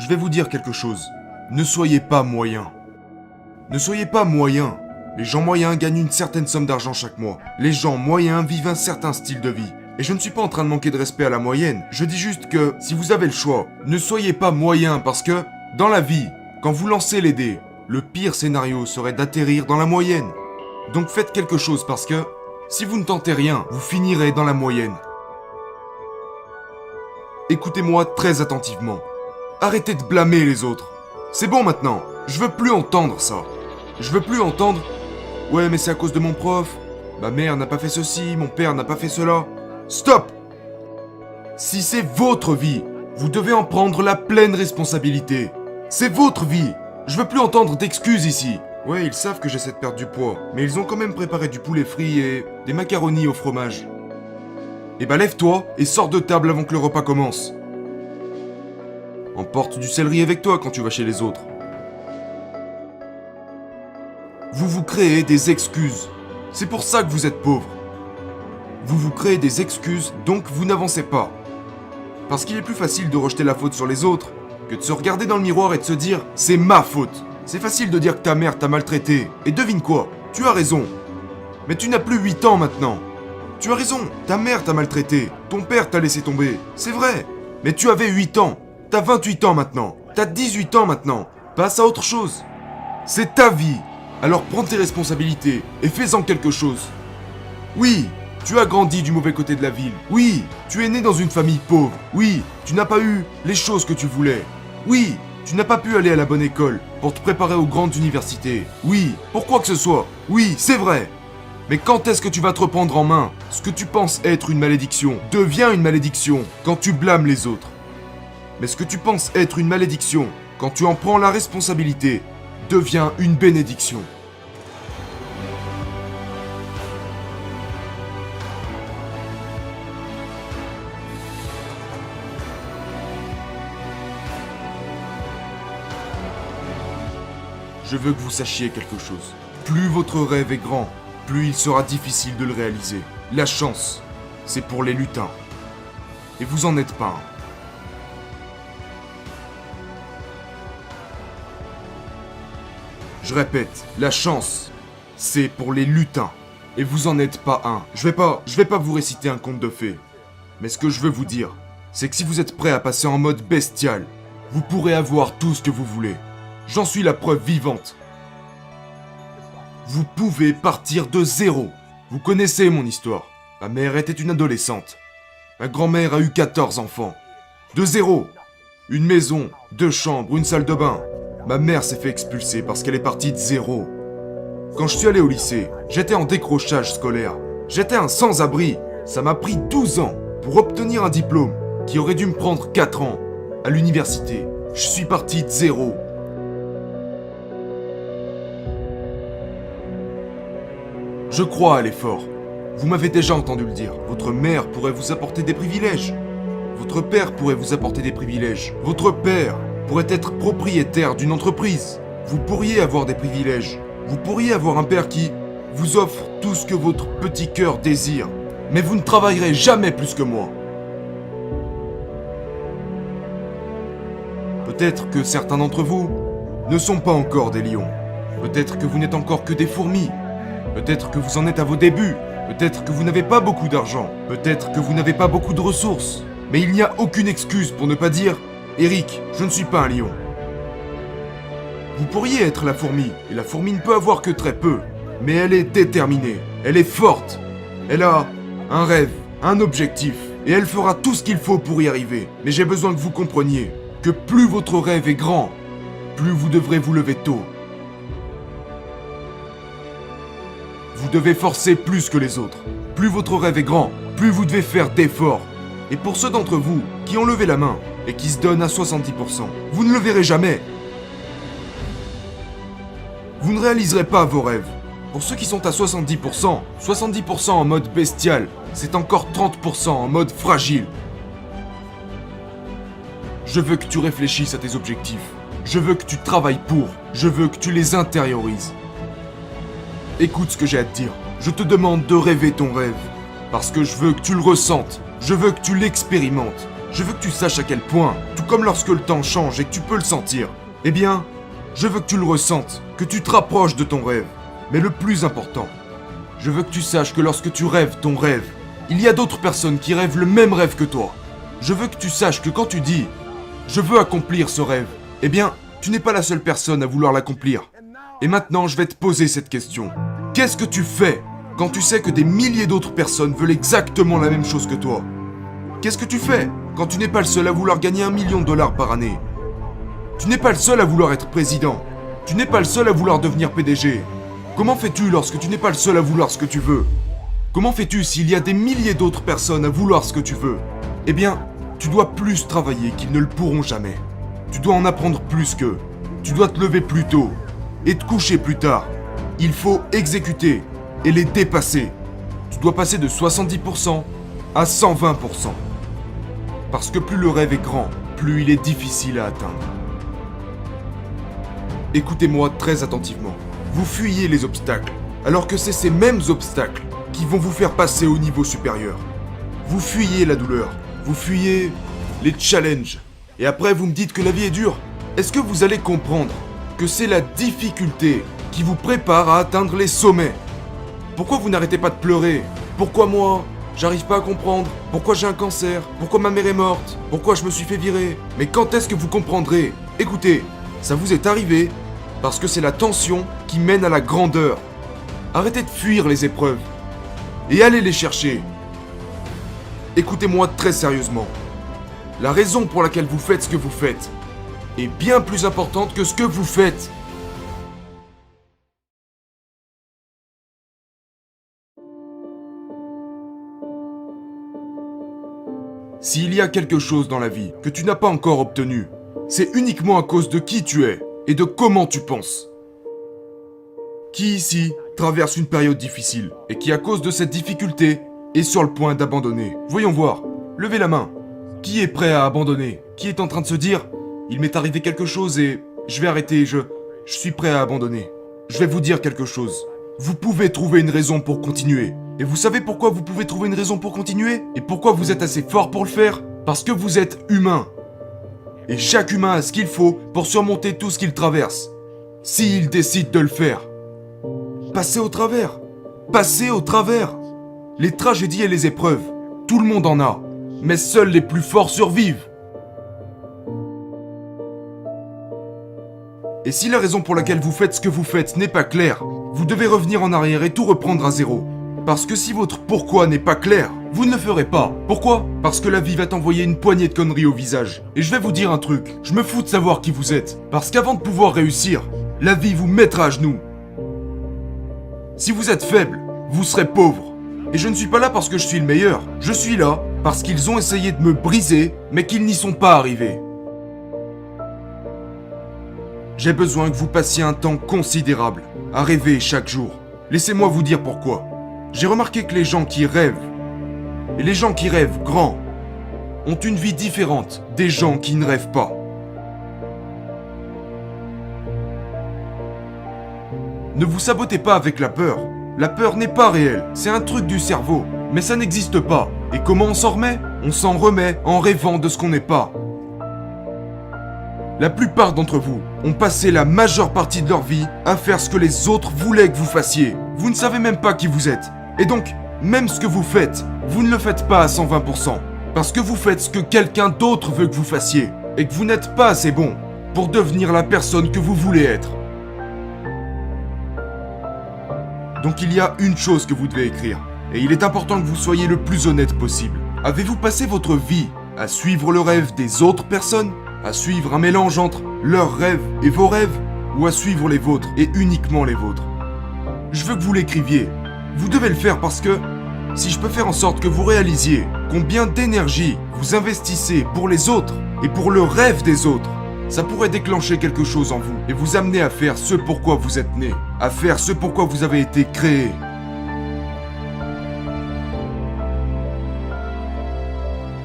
je vais vous dire quelque chose. Ne soyez pas moyen. Ne soyez pas moyen. Les gens moyens gagnent une certaine somme d'argent chaque mois. Les gens moyens vivent un certain style de vie. Et je ne suis pas en train de manquer de respect à la moyenne. Je dis juste que, si vous avez le choix, ne soyez pas moyen parce que, dans la vie, quand vous lancez les dés, le pire scénario serait d'atterrir dans la moyenne. Donc faites quelque chose parce que, si vous ne tentez rien, vous finirez dans la moyenne. Écoutez-moi très attentivement. Arrêtez de blâmer les autres. C'est bon maintenant, je veux plus entendre ça. Je veux plus entendre « Ouais, mais c'est à cause de mon prof. Ma mère n'a pas fait ceci, mon père n'a pas fait cela. » Stop! Si c'est votre vie, vous devez en prendre la pleine responsabilité. C'est votre vie. Je veux plus entendre d'excuses ici. Ouais, ils savent que j'essaie de perdre du poids, mais ils ont quand même préparé du poulet frit et des macaronis au fromage. Eh bah lève-toi et sors de table avant que le repas commence. Emporte du céleri avec toi quand tu vas chez les autres. Vous vous créez des excuses. C'est pour ça que vous êtes pauvre. Vous vous créez des excuses, donc vous n'avancez pas. Parce qu'il est plus facile de rejeter la faute sur les autres que de se regarder dans le miroir et de se dire « c'est ma faute ». C'est facile de dire que ta mère t'a maltraité. Et devine quoi? Tu as raison. Mais tu n'as plus 8 ans maintenant. Tu as raison, ta mère t'a maltraité. Ton père t'a laissé tomber. C'est vrai. Mais tu avais 8 ans. T'as 28 ans maintenant. T'as 18 ans maintenant. Passe à autre chose. C'est ta vie. Alors prends tes responsabilités et fais-en quelque chose. Oui, tu as grandi du mauvais côté de la ville. Oui, tu es né dans une famille pauvre. Oui, tu n'as pas eu les choses que tu voulais. Oui, tu n'as pas pu aller à la bonne école pour te préparer aux grandes universités. Oui, pour quoi que ce soit. Oui, c'est vrai. Mais quand est-ce que tu vas te reprendre en main? Ce que tu penses être une malédiction devient une malédiction quand tu blâmes les autres. Mais ce que tu penses être une malédiction quand tu en prends la responsabilité devient une bénédiction. Je veux que vous sachiez quelque chose. Plus votre rêve est grand, plus il sera difficile de le réaliser. La chance, c'est pour les lutins. Et vous en êtes pas un. Je répète, la chance, c'est pour les lutins. Et vous en êtes pas un. Je vais pas vous réciter un conte de fées. Mais ce que je veux vous dire, c'est que si vous êtes prêt à passer en mode bestial, vous pourrez avoir tout ce que vous voulez. J'en suis la preuve vivante. Vous pouvez partir de zéro. Vous connaissez mon histoire. Ma mère était une adolescente. Ma grand-mère a eu 14 enfants. De zéro. Une maison, 2 chambres, une salle de bain. Ma mère s'est fait expulser parce qu'elle est partie de zéro. Quand je suis allé au lycée, j'étais en décrochage scolaire. J'étais un sans-abri. Ça m'a pris 12 ans pour obtenir un diplôme qui aurait dû me prendre 4 ans. À l'université, je suis parti de zéro. Je crois à l'effort. Vous m'avez déjà entendu le dire. Votre mère pourrait vous apporter des privilèges. Votre père pourrait vous apporter des privilèges. Votre père pourrait être propriétaire d'une entreprise. Vous pourriez avoir des privilèges. Vous pourriez avoir un père qui vous offre tout ce que votre petit cœur désire. Mais vous ne travaillerez jamais plus que moi. Peut-être que certains d'entre vous ne sont pas encore des lions. Peut-être que vous n'êtes encore que des fourmis. Peut-être que vous en êtes à vos débuts. Peut-être que vous n'avez pas beaucoup d'argent. Peut-être que vous n'avez pas beaucoup de ressources. Mais il n'y a aucune excuse pour ne pas dire « Eric, je ne suis pas un lion ». Vous pourriez être la fourmi, et la fourmi ne peut avoir que très peu. Mais elle est déterminée, elle est forte. Elle a un rêve, un objectif, et elle fera tout ce qu'il faut pour y arriver. Mais j'ai besoin que vous compreniez que plus votre rêve est grand, plus vous devrez vous lever tôt. Vous devez forcer plus que les autres. Plus votre rêve est grand, plus vous devez faire d'efforts. Et pour ceux d'entre vous qui ont levé la main et qui se donnent à 70%, vous ne le verrez jamais. Vous ne réaliserez pas vos rêves. Pour ceux qui sont à 70%, 70% en mode bestial, c'est encore 30% en mode fragile. Je veux que tu réfléchisses à tes objectifs. Je veux que tu travailles pour. Je veux que tu les intériorises. Écoute ce que j'ai à te dire. Je te demande de rêver ton rêve. Parce que je veux que tu le ressentes. Je veux que tu l'expérimentes. Je veux que tu saches à quel point, tout comme lorsque le temps change et que tu peux le sentir, eh bien, je veux que tu le ressentes, que tu te rapproches de ton rêve. Mais le plus important, je veux que tu saches que lorsque tu rêves ton rêve, il y a d'autres personnes qui rêvent le même rêve que toi. Je veux que tu saches que quand tu dis « je veux accomplir ce rêve », eh bien, tu n'es pas la seule personne à vouloir l'accomplir. Et maintenant, je vais te poser cette question. Qu'est-ce que tu fais quand tu sais que des milliers d'autres personnes veulent exactement la même chose que toi? Qu'est-ce que tu fais quand tu n'es pas le seul à vouloir gagner $1 million par année? Tu n'es pas le seul à vouloir être président. Tu n'es pas le seul à vouloir devenir PDG. Comment fais-tu lorsque tu n'es pas le seul à vouloir ce que tu veux? Comment fais-tu s'il y a des milliers d'autres personnes à vouloir ce que tu veux? Eh bien, tu dois plus travailler qu'ils ne le pourront jamais. Tu dois en apprendre plus qu'eux. Tu dois te lever plus tôt et te coucher plus tard. Il faut exécuter et les dépasser. Tu dois passer de 70% à 120%. Parce que plus le rêve est grand, plus il est difficile à atteindre. Écoutez-moi très attentivement. Vous fuyez les obstacles, alors que c'est ces mêmes obstacles qui vont vous faire passer au niveau supérieur. Vous fuyez la douleur, vous fuyez les challenges. Et après vous me dites que la vie est dure. Est-ce que vous allez comprendre que c'est la difficulté qui vous prépare à atteindre les sommets? Pourquoi vous n'arrêtez pas de pleurer? Pourquoi moi? J'arrive pas à comprendre. Pourquoi j'ai un cancer? Pourquoi ma mère est morte? Pourquoi je me suis fait virer? Mais quand est-ce que vous comprendrez? Écoutez, ça vous est arrivé parce que c'est la tension qui mène à la grandeur. Arrêtez de fuir les épreuves et allez les chercher. Écoutez-moi très sérieusement. La raison pour laquelle vous faites ce que vous faites est bien plus importante que ce que vous faites. S'il y a quelque chose dans la vie que tu n'as pas encore obtenu, c'est uniquement à cause de qui tu es et de comment tu penses. Qui ici traverse une période difficile et qui, à cause de cette difficulté, est sur le point d'abandonner? Voyons voir. Levez la main. Qui est prêt à abandonner? Qui est en train de se dire « Il m'est arrivé quelque chose et je vais arrêter, je suis prêt à abandonner ». Je vais vous dire quelque chose. Vous pouvez trouver une raison pour continuer. Et vous savez pourquoi vous pouvez trouver une raison pour continuer? Et pourquoi vous êtes assez fort pour le faire? Parce que vous êtes humain. Et chaque humain a ce qu'il faut pour surmonter tout ce qu'il traverse. S'il décide de le faire. Passez au travers. Passez au travers. Les tragédies et les épreuves, tout le monde en a. Mais seuls les plus forts survivent. Et si la raison pour laquelle vous faites ce que vous faites n'est pas claire, vous devez revenir en arrière et tout reprendre à zéro. Parce que si votre pourquoi n'est pas clair, vous ne le ferez pas. Pourquoi? Parce que la vie va t'envoyer une poignée de conneries au visage. Et je vais vous dire un truc, je me fous de savoir qui vous êtes. Parce qu'avant de pouvoir réussir, la vie vous mettra à genoux. Si vous êtes faible, vous serez pauvre. Et je ne suis pas là parce que je suis le meilleur. Je suis là parce qu'ils ont essayé de me briser, mais qu'ils n'y sont pas arrivés. J'ai besoin que vous passiez un temps considérable à rêver chaque jour. Laissez-moi vous dire pourquoi. J'ai remarqué que les gens qui rêvent, et les gens qui rêvent grand, ont une vie différente des gens qui ne rêvent pas. Ne vous sabotez pas avec la peur. La peur n'est pas réelle, c'est un truc du cerveau. Mais ça n'existe pas. Et comment on s'en remet? On s'en remet en rêvant de ce qu'on n'est pas. La plupart d'entre vous ont passé la majeure partie de leur vie à faire ce que les autres voulaient que vous fassiez. Vous ne savez même pas qui vous êtes. Et donc, même ce que vous faites, vous ne le faites pas à 120%. Parce que vous faites ce que quelqu'un d'autre veut que vous fassiez. Et que vous n'êtes pas assez bon pour devenir la personne que vous voulez être. Donc il y a une chose que vous devez écrire. Et il est important que vous soyez le plus honnête possible. Avez-vous passé votre vie à suivre le rêve des autres personnes? À suivre un mélange entre leurs rêves et vos rêves? Ou à suivre les vôtres et uniquement les vôtres? Je veux que vous l'écriviez. Vous devez le faire parce que si je peux faire en sorte que vous réalisiez combien d'énergie vous investissez pour les autres et pour le rêve des autres, ça pourrait déclencher quelque chose en vous et vous amener à faire ce pourquoi vous êtes né, à faire ce pourquoi vous avez été créé.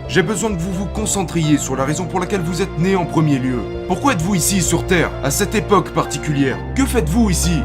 J'ai besoin que vous vous concentriez sur la raison pour laquelle vous êtes né en premier lieu. Pourquoi êtes-vous ici sur Terre, à cette époque particulière? Que faites-vous ici?